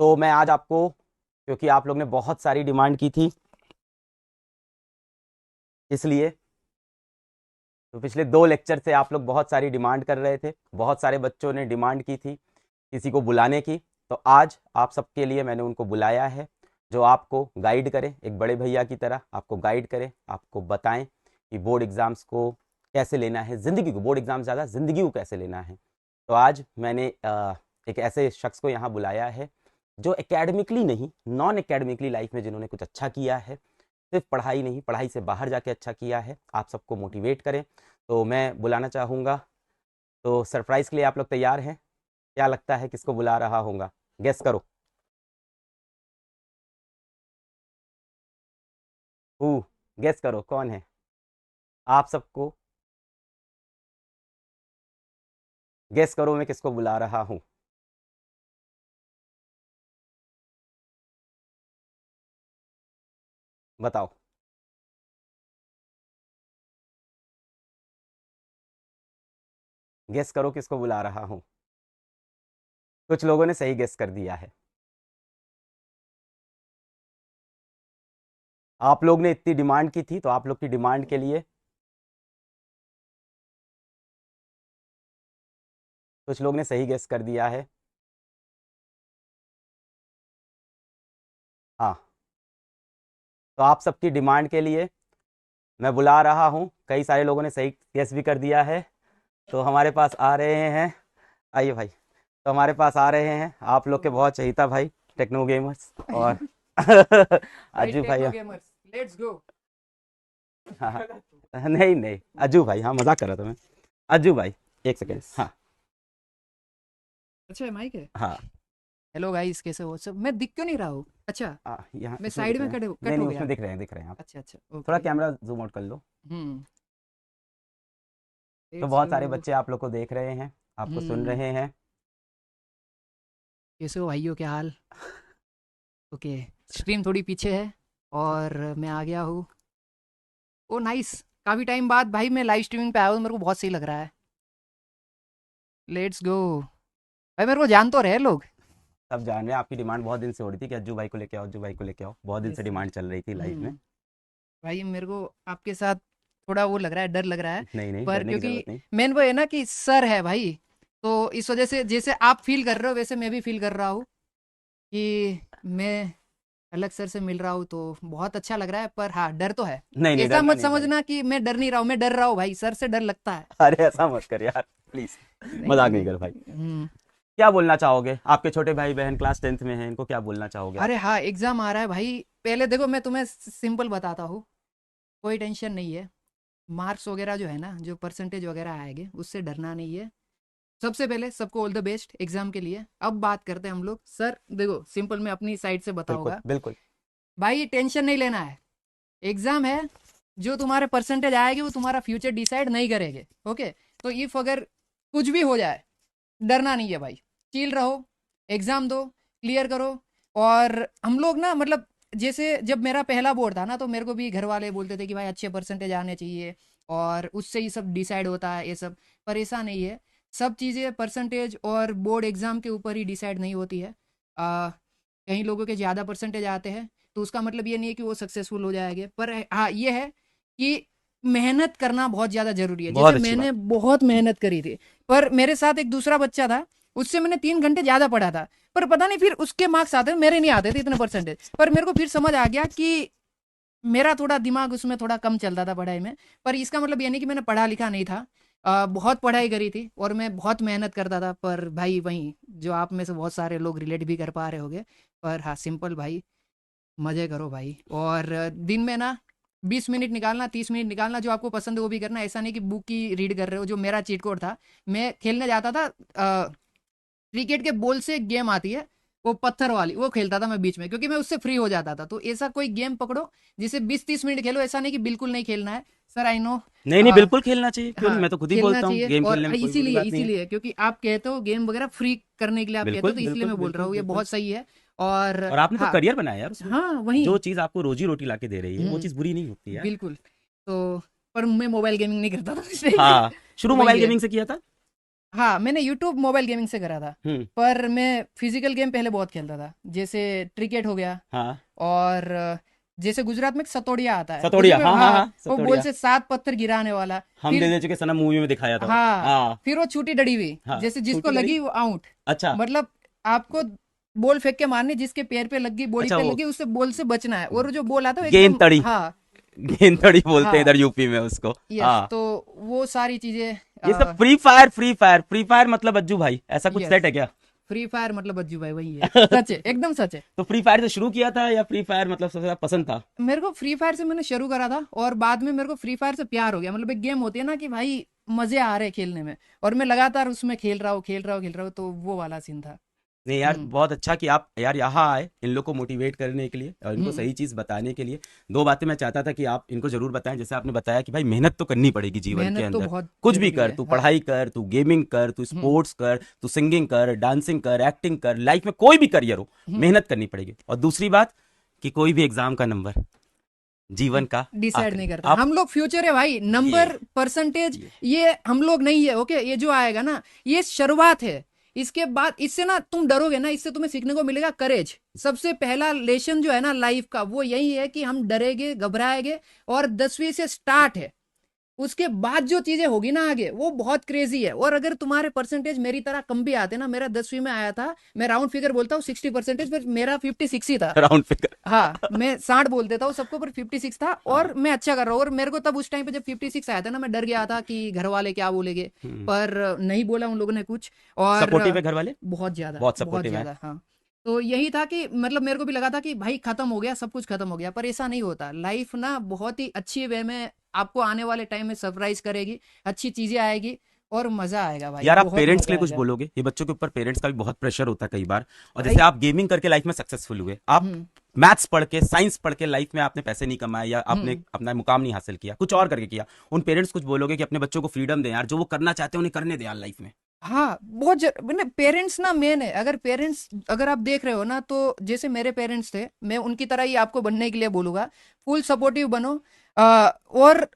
तो मैं आज आपको, क्योंकि आप लोग ने बहुत सारी डिमांड की थी, इसलिए तो पिछले 2 लेक्चर से आप लोग बहुत सारी डिमांड कर रहे थे, बहुत सारे बच्चों ने डिमांड की थी किसी को बुलाने की। तो आज आप सबके लिए मैंने उनको बुलाया है, जो आपको गाइड करें, एक बड़े भैया की तरह आपको गाइड करें, आपको बताएं कि बोर्ड एग्ज़ाम्स को कैसे लेना है, ज़िंदगी को, बोर्ड एग्ज़ाम ज़्यादा ज़िंदगी को कैसे लेना है। तो आज मैंने एक ऐसे शख्स को यहाँ बुलाया है जो एकेडमिकली नहीं, नॉन एकेडमिकली लाइफ में जिन्होंने कुछ अच्छा किया है, सिर्फ पढ़ाई नहीं, पढ़ाई से बाहर जाके अच्छा किया है, आप सबको मोटिवेट करें। तो मैं बुलाना चाहूँगा। तो सरप्राइज के लिए आप लोग तैयार हैं? क्या लगता है किसको बुला रहा होगा? गेस करो। हु, गेस करो कौन है? आप सबको गेस करो मैं किसको बुला रहा हूँ। बताओ। गेस करो किसको बुला रहा हूँ। कुछ लोगों ने सही गेस कर दिया है। आप लोग ने इतनी डिमांड की थी, तो आप लोग की डिमांड के लिए कुछ लोग ने सही गेस कर दिया है। हाँ, तो आप सबकी डिमांड के लिए मैं बुला रहा हूँ। कई सारे लोगों ने सही गेस भी कर दिया है। तो हमारे पास आ रहे हैं, आइए भाई। तो हमारे पास आ रहे हैं आप लोग के बहुत चहीता भाई, टेक्नो गेमर्स और भाई अज्जू भाई। Techno Gamers, let's go. हाँ हाँ, नहीं नहीं, अज्जू भाई, हाँ मजाक कर रहा था मैं। अज्जू भाई, एक सेकेंड। यस। हाँ अच्छा है, माइक है। हाँ। हेलो गाइस, कैसे हो सब? मैं दिख क्यों नहीं रहा हूँ? अच्छा, यहाँ मैं इसमें दिख साइड रहे में हैं। कट नहीं हो नहीं, गया। उसमें दिख रहे हैं आप। अच्छा अच्छा, थोड़ा ओके। कैमरा जूम आउट कर लो। हम्म। तो लेट्स बहुत गो। सारे बच्चे आप लोग को देख रहे हैं, आपको सुन हम्म। रहे हैं। कैसे हो भाइयों, क्या हाल? ओके। स्ट्रीम थोड़ी पीछे है और मैं आ गया हूँ। ओ नाइस। काफ़ी टाइम बाद भाई मैं लाइव स्ट्रीमिंग पे आया हूँ, मेरे को बहुत सही लग रहा है। Let's go. भाई मेरे को जान तो रहे लोग। सब जान रहे हैं, आपकी डिमांड बहुत दिन से हो रही थी कि अज्जू भाई को लेके आओ, अज्जू भाई को लेके आओ, बहुत दिन से यस सर। डिमांड चल रही थी लाइव में। भाई मेरे को आपके साथ थोड़ा वो लग रहा है, डर लग रहा है। नहीं नहीं, पर डरने की क्योंकि जरूरत नहीं। मेन वो है ना कि सर है भाई, तो इस वजह से जैसे आप फील कर रहे हो वैसे मैं भी फील कर रहा हूँ कि मैं अलग सर से मिल रहा हूँ, तो बहुत अच्छा लग रहा है। पर हाँ, डर तो है। नहीं नहीं, ऐसा डरना मत नहीं भाई। समझना कि मैं डर नहीं रहा हूँ, मैं डर रहा हूँ भाई, सर से डर लगता है। अरे ऐसा मत कर यार, प्लीज। नहीं मजाक नहीं। नहीं कर भाई। क्या बोलना चाहोगे? आपके छोटे भाई बहन क्लास 10th में हैं, इनको क्या बोलना चाहोगे आप? अरे हाँ, एग्जाम आ रहा है भाई। पहले देखो, मैं तुम्हें सिंपल बताता हूँ। कोई टेंशन नहीं है। मार्क्स वगैरह जो है ना, जो परसेंटेज वगैरह आएंगे उससे डरना नहीं है। सबसे पहले सबको ऑल द बेस्ट एग्जाम के लिए। अब बात करते हैं हम लोग। सर देखो, सिंपल मैं अपनी साइड से बिल्कुल बताऊंगा। बिल्कुल। भाई टेंशन नहीं लेना है। एग्जाम है। जो तुम्हारे परसेंटेज आएगी वो तुम्हारा फ्यूचर डिसाइड नहीं करेंगे। ओके। तो इफ अगर कुछ भी हो जाए, डरना नहीं है भाई। चिल रहो। एग्जाम दो। क्लियर करो। और हम लोग ना, मतलब जैसे जब मेरा पहला बोर्ड था ना, तो मेरे को भी घर वाले बोलते थे कि भाई अच्छे परसेंटेज आने चाहिए और उससे ही सब डिसाइड होता है ये सब। पर ऐसा नहीं है। सब चीज़ें परसेंटेज और बोर्ड एग्जाम के ऊपर ही डिसाइड नहीं होती है। कई लोगों के ज़्यादा परसेंटेज आते हैं, तो उसका मतलब ये नहीं है कि वो सक्सेसफुल हो जाएंगे। पर हाँ, ये है कि मेहनत करना बहुत ज़्यादा ज़रूरी है। जैसे बहुत अच्छी मैंने बात। बहुत मेहनत करी थी। पर मेरे साथ एक दूसरा बच्चा था, उससे मैंने 3 घंटे ज़्यादा पढ़ा था। पर पता नहीं फिर उसके मार्क्स आते, मेरे नहीं आते थे इतने परसेंटेज। पर मेरे को फिर समझ आ गया कि मेरा थोड़ा दिमाग उसमें थोड़ा कम चलता था पढ़ाई में। पर इसका मतलब ये नहीं कि मैंने पढ़ा लिखा नहीं था। बहुत पढ़ाई करी थी और मैं बहुत मेहनत करता था। पर भाई वहीं, जो आप में से बहुत सारे लोग रिलेट भी कर पा रहे होंगे। पर हाँ, सिंपल भाई, मज़े करो भाई। और दिन में ना 20 मिनट निकालना, 30 मिनट निकालना, जो आपको पसंद है वो भी करना। ऐसा नहीं कि बुक ही रीड कर रहे हो। जो मेरा चीट कोड था, मैं खेलने जाता था। क्रिकेट के बॉल से एक गेम आती है, वो पत्थर वाली, वो खेलता था मैं बीच में, क्योंकि मैं उससे फ्री हो जाता था। तो ऐसा कोई गेम पकड़ो जिसे 20-30 मिनट खेलो। ऐसा नहीं कि बिल्कुल नहीं खेलना है। Sir I know. नहीं नहीं, बिल्कुल खेलना चाहिए, क्यों नहीं, हाँ, मैं तो खुद ही खेलना बोलता हूँ चाहिए। गेम और खेलने में कोई बुरी इसीलिए बात नहीं है। इसीलिए क्योंकि आप कहते हो गेम वगैरह फ्री करने के लिए आप कहते हो, बिल्कुल तो इसलिए बिल्कुल मैं बोल रहा बिल्कुल हूँ, ये बिल्कुल। बहुत सही है। और और आपने तो हाँ। करियर बनाया यार उसमें। हाँ वही। जो चीज़ आपको रोजी रोटी ला के दे रही है, वो हम्म। चीज़ बुरी नहीं होती यार। बिल्कुल। तो पर मैं मोबाइल गेमिंग नहीं करता था इस टाइम पे। हाँ, शुरू तो वही मोबाइल है। गेमिंग से किया था। हाँ, मैंने यूट्यूब मोबाइल गेमिंग से करा था। हम्म। पर मैं फिजिकल गेम पहले बहुत खेलता था, जैसे क्रिकेट हो गया। हाँ, और जैसे गुजरात में एक सतोड़िया आता है सतोड़िया, उसमें, हाँ हाँ हाँ, हाँ, वो बॉल सतोड़िया। से 7 पत्थर गिराने वाला। हम दे फिर दे चुके सनम मूवी में दिखाया था वो। हाँ, हाँ फिर वो छूटी डड़ी हुई, हाँ, जैसे जिसको छोटी लड़ी। लगी वो आउट। अच्छा मतलब आपको बॉल फेंक के मारनी, जिसके पैर पे लगी, बॉडी अच्छा, पे वो लगी, उससे बॉल से बचना है। और जो बॉल आता है वो गेंद एकदम, तड़ी, हाँ, गेंद तड़ी बोलते हैं हाँ, इधर यूपी में उसको। यस। हाँ, तो वो सारी चीजें, ये सब free fire, free fire, free fire मतलब अज्जू भाई ऐसा कुछ यस, सेट है क्या? फ्री फायर मतलब अज्जू भाई वही है, सच है, एकदम सच है। तो फ्री फायर से शुरू किया था या फ्री फायर मतलब सबसे ज्यादा पसंद था? मेरे को फ्री फायर से मैंने शुरू करा था, और बाद में मेरे को फ्री फायर से प्यार हो गया। मतलब एक गेम होती है ना कि भाई मजे आ रहे हैं खेलने में, और मैं लगातार उसमें खेल रहा हूँ, खेल रहा हूँ, खेल रहा हूँ, तो वो वाला सीन था। नहीं यार, हम्म, बहुत अच्छा कि आप यार यहाँ आए इन लोग को मोटिवेट करने के लिए और इनको हम्म, सही चीज़ बताने के लिए। दो बातें मैं चाहता था कि आप इनको जरूर बताएं। जैसे आपने बताया कि भाई मेहनत तो करनी पड़ेगी जीवन के मेहनत तो अंदर। बहुत कुछ भी जरूरी कर, है, तू हाँ। पढ़ाई कर, तू गेमिंग कर, तू हम्म, स्पोर्ट्स कर, तू सिंगिंग कर, डांसिंग कर, एक्टिंग कर, लाइफ में कोई भी करियर हो, हम्म। मेहनत करनी पड़ेगी। और दूसरी बात कि कोई भी एग्जाम का नंबर जीवन का डिसाइड आखिरी नहीं करता, आप हम लोग फ्यूचर है भाई, ये नंबर परसेंटेज ये ये हम लोग नहीं है। ओके, ये जो आएगा ना, ये शुरुआत है। इसके बाद इससे ना तुम डरोगे ना, इससे तुम्हें सीखने को मिलेगा करेज। सबसे पहला लेसन जो है ना लाइफ का, वो यही है कि हम डरेंगे, घबराएंगे। और 10वीं से स्टार्ट है। उसके बाद जो चीजें होगी ना आगे, वो बहुत क्रेजी है। और अगर तुम्हारे परसेंटेज मेरी तरह कम भी आते ना, मेरा 10वीं में आया था, मैं राउंड फिगर बोलता हूँ 60%, पर मेरा 56 ही था। Round figure. हाँ, मैं 60 बोल देता हूँ सबको, पर 56 था। हाँ। और मैं अच्छा कर रहा हूँ। और मेरे को तब उस टाइम पे जब 56 आया था ना, मैं डर गया था कि घर वाले क्या बोलेंगे। हम्म। पर नहीं बोला उन लोगों ने कुछ। और सपोर्टिव है घर वाले? बहुत ज्यादा, बहुत बहुत सपोर्टिव है। ज्यादा, हाँ। तो यही था कि मतलब मेरे को भी लगा था कि भाई खत्म हो गया, सब कुछ खत्म हो गया। पर ऐसा नहीं होता, लाइफ ना बहुत ही अच्छी वे में आपको आने वाले टाइम में सरप्राइज करेगी। अच्छी चीजें आएगी, और मजा आएगा भाई, यार आप बहुत पेरेंट्स के मजा लिए कुछ आएगा बोलोगे? ये बच्चों के ऊपर पेरेंट्स का भी बहुत प्रेशर होता है कई बार। और जैसे भाई। आप गेमिंग करके लाइफ में सक्सेसफुल हुए, आप हम्म, मैथ्स पढ़ के, साइंस पढ़ के लाइफ में आपने पैसे नहीं कमाए या आपने हम्म। अपना मुकाम नहीं हासिल किया, कुछ और करके किया, उन पेरेंट्स कुछ बोलोगे कि अपने बच्चों को फ्रीडम दें यार, जो वो करना चाहते हैं उन्हें करने दें यार लाइफ में? हाँ, बहुत पेरेंट्स ना मेन है। अगर पेरेंट्स, अगर आप देख रहे हो ना, तो जैसे मेरे पेरेंट्स थे, मैं उनकी तरह ही आपको बनने के लिए बोलूंगा। फुल सपोर्टिव बनो। और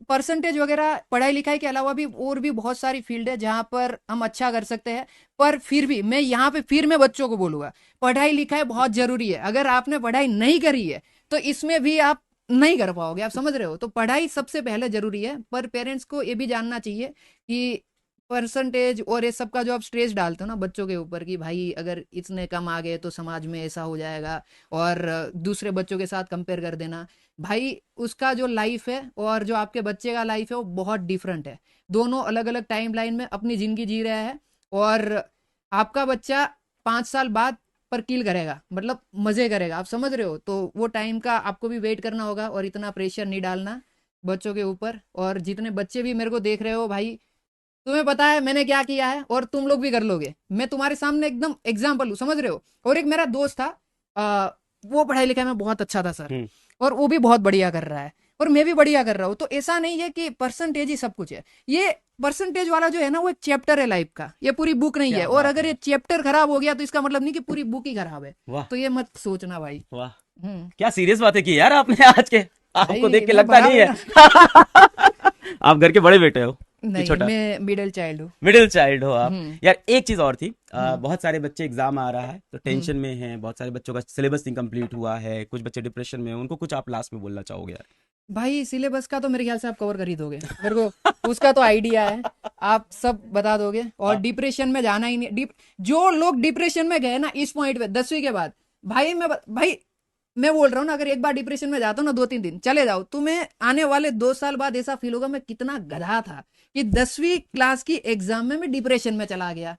परसेंटेज वगैरह, पढ़ाई लिखाई के अलावा भी और भी बहुत सारी फील्ड है जहां पर हम अच्छा कर सकते हैं। पर फिर भी मैं यहाँ पे फिर मैं बच्चों को बोलूंगा, पढ़ाई लिखाई बहुत जरूरी है। अगर आपने पढ़ाई नहीं करी है, तो इसमें भी आप नहीं कर पाओगे। आप समझ रहे हो? तो पढ़ाई सबसे पहले जरूरी है। पर पेरेंट्स को ये भी जानना चाहिए कि परसेंटेज और ये सब का जो आप स्ट्रेस डालते हो ना बच्चों के ऊपर, कि भाई अगर इतने कम आ गए तो समाज में ऐसा हो जाएगा, और दूसरे बच्चों के साथ कंपेयर कर देना। भाई उसका जो लाइफ है और जो आपके बच्चे का लाइफ है, वो बहुत डिफरेंट है। दोनों अलग अलग टाइम लाइन में अपनी जिंदगी जी रहे हैं। और आपका बच्चा 5 साल बाद पर किल करेगा, मतलब मजे करेगा। आप समझ रहे हो? तो वो टाइम का आपको भी वेट करना होगा, और इतना प्रेशर नहीं डालना बच्चों के ऊपर। और जितने बच्चे भी मेरे को देख रहे हो भाई, तुम्हें पता है मैंने क्या किया है, और तुम लोग भी कर लोगे। मैं तुम्हारे सामने एकदम एग्जाम्पल हूँ, समझ रहे हो? और एक मेरा दोस्त था, आ, वो पढ़ाई लिखाई में बहुत अच्छा था सर, हम्म। और वो भी बहुत बढ़िया कर रहा है, और मैं भी बढ़िया कर रहा हूँ। तो ऐसा नहीं है कि परसेंटेज ही सब कुछ है। ये परसेंटेज वाला जो है ना, वो एक चैप्टर है लाइफ का, ये पूरी बुक नहीं है। क्या और बात अगर ये है! चैप्टर खराब हो गया, तो इसका मतलब नहीं कि पूरी बुक ही खराब है। वाह, तो ये मत सोचना भाई। वाह, हम्म। क्या सीरियस बातें की यार आपने आज के। आपको देख भाई के मैं लगता नहीं बराबर है। ना। आप घर के बड़े बेटे हो कि नहीं, छोटा? मैं मिडिल चाइल्ड हूँ। मिडिल चाइल्ड हो आप। हम्म, यार एक चीज और थी, हम्म, बहुत सारे बच्चे एग्जाम आ रहा है तो हम्म। टेंशन में हैं, बहुत सारे बच्चों का सिलेबस इनकम्प्लीट हुआ है, कुछ बच्चे डिप्रेशन में हैं, उनको कुछ आप लास्ट में बोलना चाहोगे यार? भाई सिलेबस का तो मेरे ख्याल से आप कवर कर ही दोगे, मेरे को उसका तो आइडिया है। आप सब बता दोगे। और हाँ। डिप्रेशन में जाना ही नहीं। जो लोग डिप्रेशन में गए ना इस पॉइंट पे 10वीं के बाद, भाई भाई मैं बोल रहा हूँ ना, अगर एक बार डिप्रेशन में जाता हूँ ना, 2-3 दिन चले जाओ, तुम्हें आने वाले 2 साल बाद ऐसा फील होगा मैं कितना गधा था कि 10वीं क्लास की एग्जाम में मैं डिप्रेशन में चला गया।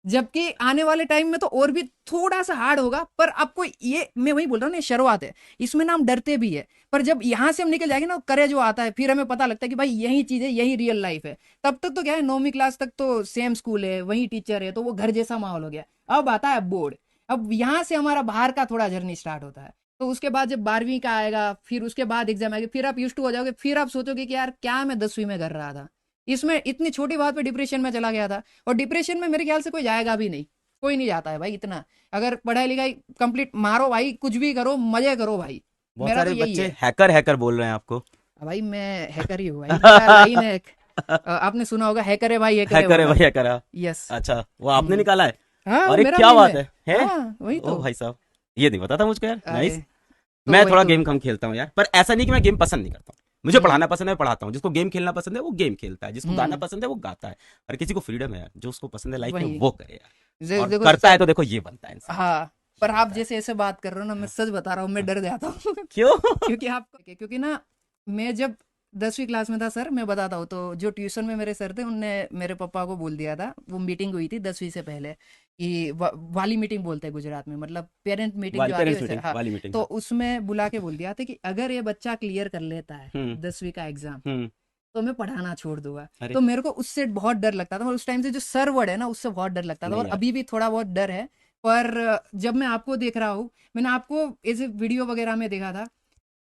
जबकि आने वाले टाइम में तो और भी थोड़ा सा हार्ड होगा। पर आपको ये मैं वही बोल रहा हूँ ना, शुरुआत है। इसमें ना हम डरते भी है, पर जब यहाँ से हम निकल जाएंगे ना, करेज जो आता है, फिर हमें पता लगता है कि भाई यही चीज है, यही रियल लाइफ है। तब तक तो क्या है, 9वीं क्लास तक तो सेम स्कूल है, वही टीचर है, तो वो घर जैसा माहौल हो गया। अब आता है बोर्ड। अब यहाँ से हमारा बाहर का थोड़ा जर्नी स्टार्ट होता है। तो उसके बाद जब 12वीं का आएगा, फिर उसके बाद एग्जाम आएगी, फिर आप यूज टू हो जाओगे। फिर आप सोचोगे कि यार क्या मैं 10वीं में कर रहा था, इसमें इतनी छोटी बात पे डिप्रेशन में चला गया था। और डिप्रेशन में मेरे ख्याल से कोई जाएगा भी नहीं, कोई नहीं जाता है भाई इतना। अगर पढ़ाई लिखाई कंप्लीट मारो भाई, कुछ भी करो, मजे करो भाई। बहुत मेरा तो सारे यही बच्चे है। हैकर हैकर बोल रहे हैं आपको। भाई मैं हैकर ही हूँ भाई, मेरा लाइन है। आपने सुना होगा, हैकर है भाई, हैकर हैकर है वाला। भैया करा। यस। अच्छा, वो आपने निकाला है? हाँ, अरे मेरा क्या मीम बात है? हाँ वही ओ तो। भाई साहब, ये नहीं पता था मुझको यार। अरे नाइस। तो मैं वही थोड़ा तो। गेम कम खेलता हूँ यार, पर ऐसा नहीं कि मैं गेम पसंद नहीं करता हूँ। मुझे हम्म पढ़ाना पसंद है, मैं पढ़ाता हूँ। जिसको गेम खेलना पसंद है वो गेम खेलता है, जिसको गाना हम्म पसंद है वो गाता है। और किसी को फ्रीडम है यार, जो उसको पसंद है लाइफ में वही। वो करे यार। और देखो करता है सर। तो देखो ये बनता है इंसान। हाँ, ये पर आप बनता है। जैसे ऐसे बात कर रहे हो ना, मैं हाँ, सच बता रहा हूँ, मैं हाँ। डर जाता हूँ। क्यों? क्योंकि ना, मैं जब 10वीं क्लास में था सर, मैं बताता हूँ, तो जो ट्यूशन में मेरे सर थे उनने मेरे पापा को बोल दिया था, वो मीटिंग हुई थी 10वीं से पहले, कि वाली मीटिंग बोलते हैं गुजरात में, मतलब पेरेंट मीटिंग वाली जो आती है पेरेंट्स वैसे, मीटिंग, हाँ। वाली मीटिंग, तो हाँ। उसमें बुला के बोल दिया था कि अगर ये बच्चा क्लियर कर लेता है हम्म 10वीं का एग्जाम, हम्म। तो मैं पढ़ाना छोड़ दूंगा। अरे तो मेरे को उससे बहुत डर लगता था, और उस टाइम से जो सर वर्ड है ना, उससे बहुत डर लगता था, नहीं और यार। अभी भी थोड़ा बहुत डर है। पर जब मैं आपको देख रहा हूँ, मैंने आपको ऐसे वीडियो वगैरह में देखा था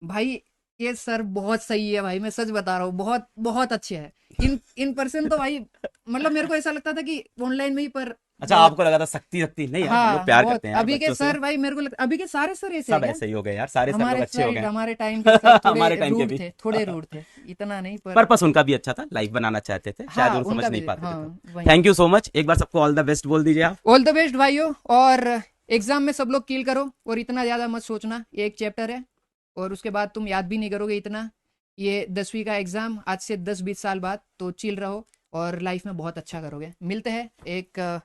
भाई, ये सर बहुत सही है भाई, मैं सच बता रहा हूँ, बहुत बहुत अच्छे हैं। इन इन पर्सन तो भाई, मतलब मेरे को ऐसा लगता था कि ऑनलाइन में ही, पर अच्छा, मतलब आपको लगा था सख्ती सख्ती? नहीं यार, हम लोग हाँ प्यार बहुत। करते हैं यार अभी के बच्चों से। सर भाई, मेरे को लगता अभी के सारे सर ऐसे है सब क्या? ऐसे ही हो गए यार, सारे सर लोग हमारे अच्छे हो सर, गए। हमारे टाइम के सर थोड़े हमारे टाइम के रूड भी। थे, थोड़े रूड थे, इतना नहीं पर। पर्पस उनका भी अच्छा था, लाइफ बनाना चाहते थे, शायद हाँ वो समझ उनका नहीं भी, पाते थे हाँ तब। वही। थैंक यू सो मच, एक बार सबको ऑल द बेस्ट बोल दीजिए आप। ऑल द बेस्ट भाइयों, और एग्जाम में सब लोग किल करो, और इतना ज्यादा मत सोचना, ये एक चैप्टर है, और उसके बाद तुम याद भी नहीं करोगे इतना। ये 10वीं का एग्जाम आज से 10-20 साल बाद, तो चिल रहो, और लाइफ में बहुत अच्छा करोगे। मिलते हैं एक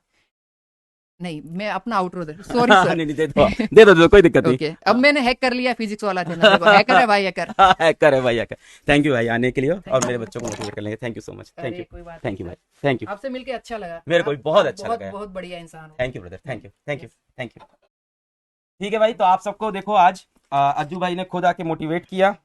नहीं, मैं अपना आउटरो दे, सॉरी नहीं सर। नहीं, दे दो, कोई दिक्कत नहीं। ओके, अब मैंने हैक कर लिया फिजिक्स वाला चैनल, देखो हैकर है भाई, हैकर। हैकर है भाई, हैकर। थैंक यू भाई आने के लिए, और थैंक मेरे यू। बच्चों को मोटिवेट कर लेंगे। Thank you so much, thank अरे यू। कोई बात नहीं थैंक यू भाई, सर, थैंक यू। आपसे मिलके अच्छा लगा। मेरे को भी बहुत आप अच्छा बहुत लगा यार। बहुत बढ़िया इंसान हो। Thank you brother, thank you, thank you, yes. Thank you. ठीक है भाई, तो आप सबको देखो आज अज्जू भाई ने खुद आके मोटिवेट किया।